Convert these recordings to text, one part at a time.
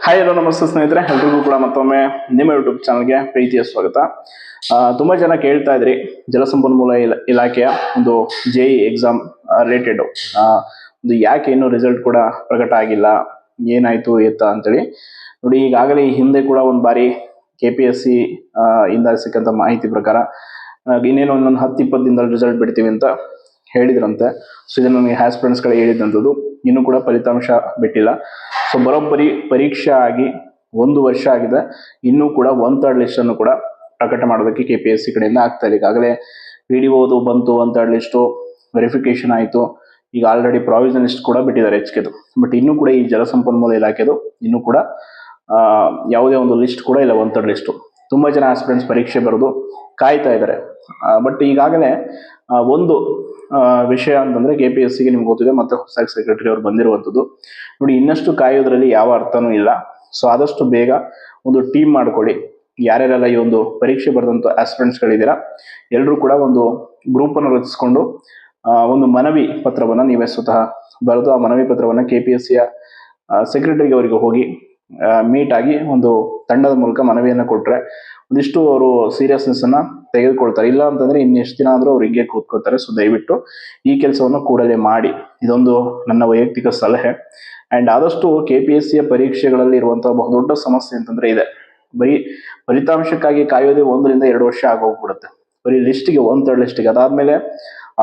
Hi hello ನಮಸ್ತೆ ಸ್ನೇಹಿತರೆ, ಎಲ್ರಿಗೂ ಕೂಡ ಮತ್ತೊಮ್ಮೆ ನಿಮ್ಮ ಯೂಟ್ಯೂಬ್ ಚಾನಲ್ಗೆ ಪ್ರೀತಿಯ ಸ್ವಾಗತ. ತುಂಬ ಜನ ಕೇಳ್ತಾ ಇದ್ರಿ ಜಲಸಂಪನ್ಮೂಲ ಇಲಾಖೆಯ ಒಂದು JEE ಎಕ್ಸಾಮ್ ರಿಲೇಟೆಡ್ ಒಂದು ಯಾಕೆ ಇನ್ನೂ ರಿಸಲ್ಟ್ ಕೂಡ ಪ್ರಕಟ ಆಗಿಲ್ಲ, ಏನಾಯ್ತು ಎತ್ತ ಅಂತೇಳಿ ನೋಡಿ. ಈಗಾಗಲೇ ಈ ಹಿಂದೆ ಕೂಡ ಒಂದು ಬಾರಿ KPSC ಇಂದ ಸಿಕ್ಕಂತ ಮಾಹಿತಿ ಪ್ರಕಾರ ಇನ್ನೇನು ಒಂದೊಂದು 10-20 ದಿನದಲ್ಲಿ ರಿಸಲ್ಟ್ ಬಿಡ್ತೀವಿ ಅಂತ ಹೇಳಿದ್ರಂತೆ. ಸೊ ಇದನ್ನು ನನಗೆ ಆಸ್ಪಿರೆಂಟ್ಸ್ಗಳು ಹೇಳಿದಂಥದ್ದು. ಇನ್ನೂ ಕೂಡ ಫಲಿತಾಂಶ ಬಿಟ್ಟಿಲ್ಲ. ಸೊ ಬರೋಬ್ಬರಿ ಪರೀಕ್ಷೆ ಆಗಿ 1 ವರ್ಷ ಆಗಿದೆ, ಇನ್ನೂ ಕೂಡ 1/3 ಲಿಸ್ಟ್ ಅನ್ನು ಕೂಡ ಪ್ರಕಟ ಮಾಡೋದಕ್ಕೆ KPSC ಕಡೆಯಿಂದ ಆಗ್ತಾ ಇಲ್ಲ. ಈಗಾಗಲೇ PDOದು ಬಂತು, 1/3 ಲಿಸ್ಟು ವೆರಿಫಿಕೇಶನ್ ಆಯಿತು. ಈಗ ಆಲ್ರೆಡಿ ಪ್ರಾವಿಷನಲ್ ಲಿಸ್ಟ್ ಕೂಡ ಬಿಟ್ಟಿದ್ದಾರೆ HKದು. ಬಟ್ ಇನ್ನೂ ಕೂಡ ಈ ಜಲಸಂಪನ್ಮೂಲ ಇಲಾಖೆದು ಇನ್ನೂ ಕೂಡ ಯಾವುದೇ ಒಂದು ಲಿಸ್ಟ್ ಕೂಡ ಇಲ್ಲ, 1/3 ಲಿಸ್ಟು. ತುಂಬ ಜನ ಆಸ್ಪಿರೆಂಟ್ಸ್ ಪರೀಕ್ಷೆ ಬರೆದು ಕಾಯ್ತಾ ಇದ್ದಾರೆ. ಬಟ್ ಈಗಾಗಲೇ ಒಂದು ವಿಷಯ ಅಂತಂದ್ರೆ KPSCಗೆ ನಿಮ್ಗೆ ಗೊತ್ತಿದೆ, ಮತ್ತೆ ಹೊಸದಾಗಿ ಸೆಕ್ರೆಟರಿ ಅವರು ಬಂದಿರುವಂಥದ್ದು. ನೋಡಿ, ಇನ್ನಷ್ಟು ಕಾಯೋದ್ರಲ್ಲಿ ಯಾವ ಅರ್ಥನೂ ಇಲ್ಲ. ಸೊ ಆದಷ್ಟು ಬೇಗ ಒಂದು ಟೀಮ್ ಮಾಡ್ಕೊಳ್ಳಿ. ಯಾರ್ಯಾರೆಲ್ಲ ಈ ಒಂದು ಪರೀಕ್ಷೆ ಬರೆದಂಥ ಆಸ್ಪಿರೆಂಟ್ಸ್ಗಳಿದ್ದೀರಾ, ಎಲ್ಲರೂ ಕೂಡ ಒಂದು ಗ್ರೂಪನ್ನು ರಚಿಸ್ಕೊಂಡು ಒಂದು ಮನವಿ ಪತ್ರವನ್ನು ನೀವೇ ಸ್ವತಃ ಬರೆದು ಆ ಮನವಿ ಪತ್ರವನ್ನು KPSCಯ ಸೆಕ್ರೆಟರಿಗೆ ಅವರಿಗೆ ಹೋಗಿ ಮೀಟ್ ಆಗಿ ಒಂದು ತಂಡದ ಮೂಲಕ ಮನವಿಯನ್ನು ಕೊಟ್ಟರೆ ಒಂದಿಷ್ಟು ಅವರು ಸೀರಿಯಸ್ನೆಸ್ ಅನ್ನ ತೆಗೆದುಕೊಳ್ತಾರೆ. ಇಲ್ಲ ಅಂತಂದ್ರೆ ಇನ್ನೆಷ್ಟು ದಿನ ಆದ್ರೂ ಅವ್ರಿಗೆ ಕೂತ್ಕೋತಾರೆ. ಸೊ ದಯವಿಟ್ಟು ಈ ಕೆಲಸವನ್ನು ಕೂಡಲೇ ಮಾಡಿ, ಇದೊಂದು ನನ್ನ ವೈಯಕ್ತಿಕ ಸಲಹೆ. ಅಂಡ್ ಆದಷ್ಟು KPSCಯ ಪರೀಕ್ಷೆಗಳಲ್ಲಿ ಇರುವಂತಹ ಬಹುದೊಡ್ಡ ಸಮಸ್ಯೆ ಅಂತಂದ್ರೆ ಇದೆ, ಬರೀ ಫಲಿತಾಂಶಕ್ಕಾಗಿ ಕಾಯೋದೇ 1 ರಿಂದ 2 ವರ್ಷ ಆಗೋಗ್ಬಿಡುತ್ತೆ. ಬರೀ ಲಿಸ್ಟ್ಗೆ 1/3 ಲಿಸ್ಟ್ಗೆ, ಅದಾದ್ಮೇಲೆ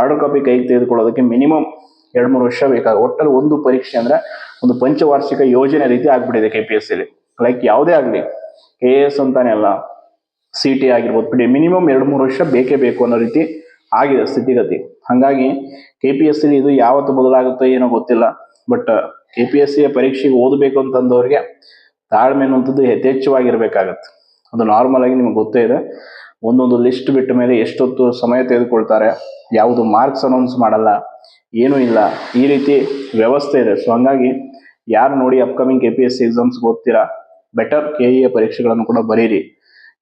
ಆರ್ಡರ್ ಕಾಪಿ ಕೈಗೆ ತೆಗೆದುಕೊಳ್ಳೋದಕ್ಕೆ ಮಿನಿಮಮ್ 2-3 ವರ್ಷ ಬೇಕಾಗುತ್ತೆ. ಒಟ್ಟಲ್ಲಿ ಒಂದು ಪರೀಕ್ಷೆ ಅಂದ್ರೆ ಒಂದು ಪಂಚವಾರ್ಷಿಕ ಯೋಜನೆ ರೀತಿ ಆಗ್ಬಿಟ್ಟಿದೆ KPSCಲಿ. ಲೈಕ್ ಯಾವುದೇ ಆಗಲಿ, KS ಅಂತಾನೆ ಅಲ್ಲ, CT ಆಗಿರ್ಬೋದು, ಮಿನಿಮಮ್ 2-3 ವರ್ಷ ಬೇಕೇ ಬೇಕು ಅನ್ನೋ ರೀತಿ ಆಗಿದೆ ಸ್ಥಿತಿಗತಿ. ಹಾಗಾಗಿ KPSCಲಿ ಇದು ಯಾವತ್ತು ಬದಲಾಗುತ್ತೋ ಏನೋ ಗೊತ್ತಿಲ್ಲ. ಬಟ್ KPSCಯ ಪರೀಕ್ಷೆಗೆ ಓದಬೇಕು ಅಂತಂದವ್ರಿಗೆ ತಾಳ್ಮೆ ಅನ್ನುವಂಥದ್ದು ಯಥೇಚ್ಛವಾಗಿರ್ಬೇಕಾಗತ್ತೆ. ಅದು ನಾರ್ಮಲ್ ಆಗಿ ನಿಮ್ಗೆ ಗೊತ್ತೇ ಇದೆ. ಒಂದೊಂದು ಲಿಸ್ಟ್ ಬಿಟ್ಟ ಮೇಲೆ ಎಷ್ಟೊತ್ತು ಸಮಯ ತೆಗೆದುಕೊಳ್ತಾರೆ, ಯಾವುದು ಮಾರ್ಕ್ಸ್ ಅನೌನ್ಸ್ ಮಾಡಲ್ಲ, ಏನೂ ಇಲ್ಲ, ಈ ರೀತಿ ವ್ಯವಸ್ಥೆ ಇದೆ. ಸೊ ಹಂಗಾಗಿ ಯಾರು ನೋಡಿ ಅಪ್ಕಮಿಂಗ್ KPSC ಎಕ್ಸಾಮ್ಸ್ಗೆ ಓದ್ತೀರಾ, ಬೆಟರ್ KEಯ ಪರೀಕ್ಷೆಗಳನ್ನು ಕೂಡ ಬರೀರಿ.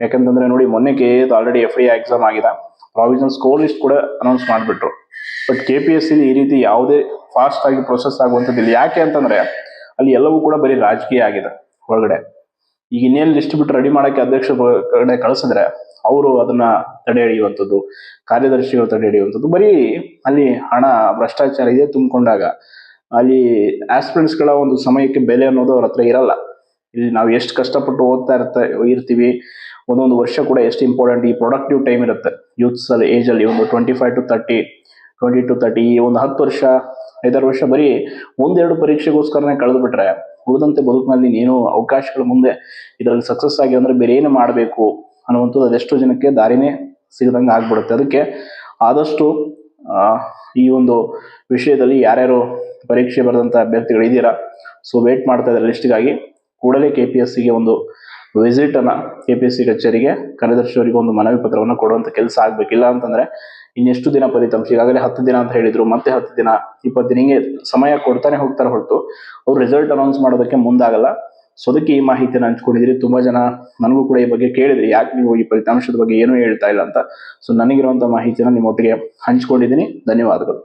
ಯಾಕಂತಂದ್ರೆ ನೋಡಿ, ಮೊನ್ನೆ KEದು ಆಲ್ರೆಡಿ FI ಎಕ್ಸಾಮ್ ಆಗಿದೆ, ಪ್ರಾವಿಷನಲ್ ಸ್ಕೋರ್ ಲಿಸ್ಟ್ ಕೂಡ ಅನೌನ್ಸ್ ಮಾಡಿಬಿಟ್ರು. ಬಟ್ KPSC ಈ ರೀತಿ ಯಾವುದೇ ಫಾಸ್ಟ್ ಆಗಿ ಪ್ರೊಸೆಸ್ ಆಗುವಂಥದ್ದಿಲ್ಲ. ಯಾಕೆ ಅಂತಂದ್ರೆ ಅಲ್ಲಿ ಎಲ್ಲವೂ ಕೂಡ ಬರೀ ರಾಜಕೀಯ ಆಗಿದೆ ಒಳಗಡೆ. ಈಗ ಇನ್ನೇನು ಲಿಸ್ಟ್ ಬಿಟ್ಟು ರೆಡಿ ಮಾಡೋಕ್ಕೆ ಅಧ್ಯಕ್ಷ ಕಡೆ ಕಳಿಸಿದ್ರೆ ಅವರು ಅದನ್ನ ತಡೆ ಹಿಡಿಯುವಂಥದ್ದು, ಕಾರ್ಯದರ್ಶಿಗಳು ತಡೆ ಹಿಡಿಯುವಂಥದ್ದು, ಬರೀ ಅಲ್ಲಿ ಹಣ ಭ್ರಷ್ಟಾಚಾರ ಇದೆ ತುಂಬಿಕೊಂಡಾಗ ಅಲ್ಲಿ ಆಸ್ಪಿರೆಂಟ್ಸ್ಗಳ ಒಂದು ಸಮಯಕ್ಕೆ ಬೆಲೆ ಅನ್ನೋದು ಅವ್ರ ಹತ್ರ ಇರಲ್ಲ. ಇಲ್ಲಿ ನಾವು ಎಷ್ಟು ಕಷ್ಟಪಟ್ಟು ಓದ್ತಾ ಇರ್ತೀವಿ, ಒಂದೊಂದು ವರ್ಷ ಕೂಡ ಎಷ್ಟು ಇಂಪಾರ್ಟೆಂಟ್. ಈ ಪ್ರೊಡಕ್ಟಿವ್ ಟೈಮ್ ಇರುತ್ತೆ ಯೂತ್ಸ್ ಅಲ್ಲಿ, ಏಜ್ ಅಲ್ಲಿ ಒಂದು 25 to 30, 20 to 30, ಈ ಒಂದು 10 ವರ್ಷ 5 ವರ್ಷ ಬರೀ 1-2 ಪರೀಕ್ಷೆಗೋಸ್ಕರನೇ ಕಳೆದು ಬಿಟ್ರೆ ಉಳಿದಂತೆ ಬದುಕಿನಲ್ಲಿ ಏನು ಅವಕಾಶಗಳು ಮುಂದೆ ಇದರಲ್ಲಿ ಸಕ್ಸಸ್ ಆಗಿ ಅಂದ್ರೆ ಬೇರೆ ಏನು ಮಾಡಬೇಕು ಅನ್ನುವಂಥದ್ದು ಅದೆಷ್ಟೋ ಜನಕ್ಕೆ ದಾರಿನೇ ಸಿಗದಂಗೆ ಆಗ್ಬಿಡುತ್ತೆ. ಅದಕ್ಕೆ ಆದಷ್ಟು ಈ ಒಂದು ವಿಷಯದಲ್ಲಿ ಯಾರ್ಯಾರು ಪರೀಕ್ಷೆ ಬರೆದಂಥ ಅಭ್ಯರ್ಥಿಗಳು ಇದ್ದೀರಾ, ಸೊ ವೇಟ್ ಮಾಡ್ತಾ ಇದ್ದಾರೆ ಲಿಸ್ಟ್ಗಾಗಿ, ಕೂಡಲೇ KPSCಗೆ ಒಂದು ವಿಸಿಟ್ ಅನ್ನ KPSC ಕಚೇರಿಗೆ ಕಾರ್ಯದರ್ಶಿಯವರಿಗೆ ಒಂದು ಮನವಿ ಪತ್ರವನ್ನು ಕೊಡುವಂತ ಕೆಲಸ ಆಗ್ಬೇಕಿಲ್ಲ ಅಂತಂದ್ರೆ ಇನ್ನೆಷ್ಟು ದಿನ ಫಲಿತಾಂಶ. ಈಗಾಗಲೇ 10 ದಿನ ಅಂತ ಹೇಳಿದ್ರು, ಮತ್ತೆ 10 ದಿನ 20 ದಿನ ಹಿಂಗೆ ಸಮಯ ಕೊಡ್ತಾನೆ ಹೋಗ್ತಾರೆ ಹೊರತು ಅವ್ರು ರಿಸಲ್ಟ್ ಅನೌನ್ಸ್ ಮಾಡೋದಕ್ಕೆ ಮುಂದಾಗಲ್ಲ. ಸೊ ಅದಕ್ಕೆ ಈ ಮಾಹಿತಿಯನ್ನು ಹಂಚ್ಕೊಂಡಿದ್ರಿ. ತುಂಬಾ ಜನ ನನಗೂ ಕೂಡ ಈ ಬಗ್ಗೆ ಕೇಳಿದ್ರಿ, ಯಾಕೆ ನೀವು ಈ ಫಲಿತಾಂಶದ ಬಗ್ಗೆ ಏನೂ ಹೇಳ್ತಾ ಇಲ್ಲ ಅಂತ. ಸೊ ನನಗಿರುವಂತಹ ಮಾಹಿತಿಯನ್ನು ನಿಮ್ಮೊಟ್ಟಿಗೆ ಹಂಚ್ಕೊಂಡಿದ್ದೀನಿ. ಧನ್ಯವಾದಗಳು.